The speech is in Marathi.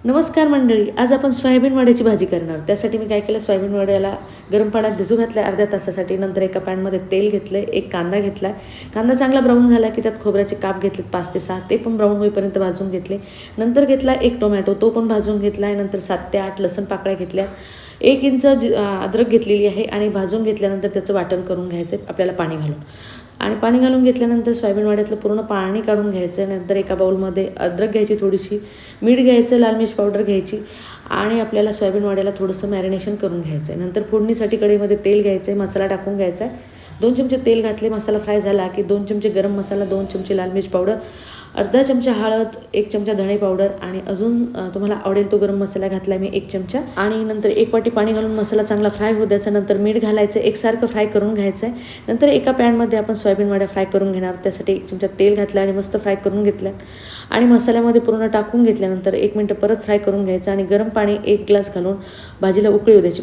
नमस्कार मंडळी, आज आपण सोयाबीन वड्याची भाजी करणार. त्यासाठी मी काय केलं, सोयाबीन वड्याला गरम पाण्यात भिजू घातलं अर्ध्या तासासाठी. नंतर एका पॅनमध्ये तेल घेतलं, एक कांदा घेतला. कांदा चांगला ब्राऊन झाला की त्यात खोबऱ्याचे काप घेतलेत 5 ते 6, ते पण ब्राऊन होईपर्यंत भाजून घेतले. नंतर घेतला एक टोमॅटो, तो पण भाजून घेतला आहे. नंतर 7 ते 8 लसूण पाकळ्या घेतल्या. 1 इंच अद्रक घेतलेली आहे आणि भाजून घेतल्यानंतर त्याचं वाटण करून घ्यायचं आपल्याला पाणी घालून. आणि पाणी घालून घेतल्यानंतर सोयाबीन वड्यातलं पूर्ण पाणी काढून घ्यायचं. नंतर एका बाउलमध्ये अद्रक घ्यायची थोडीशी, मीठ घ्यायचं, लाल मिर्च पावडर घ्यायची आणि आपल्याला सोयाबीन वड्याला थोडंसं मॅरिनेशन करून घ्यायचं आहे. नंतर फोडणीसाठी कढईमध्ये तेल घ्यायचं आहे, मसाला टाकून घ्यायचा आहे. 2 चमचे तेल घातले, मसाला फ्राय झाला की 2 चमचे गरम मसाला, 2 चमचे लाल मिर्च पावडर, अर्धा चमचा हळद, 1 चमचा धणे पावडर आणि अजून तुम्हाला आवडेल तो गरम मसाला घातला मी 1 चमचा. आणि नंतर 1 वाटी पाणी घालून मसाला चांगला फ्राय होऊ द्यायचा. नंतर मीठ घालायचं, एकसारखं फ्राय करून घ्यायचं आहे. नंतर एका पॅनमध्ये आपण सोयाबीन वड्या फ्राय करून घेणार. त्यासाठी 1 चमचा तेल घातलं आणि मस्त फ्राय करून घेतलं आणि मसाल्यामध्ये पूर्ण टाकून घेतल्यानंतर 1 मिनिट परत फ्राय करून घ्यायचं आणि गरम पाणी 1 ग्लास घालून भाजीला उकळी येऊ द्यायची.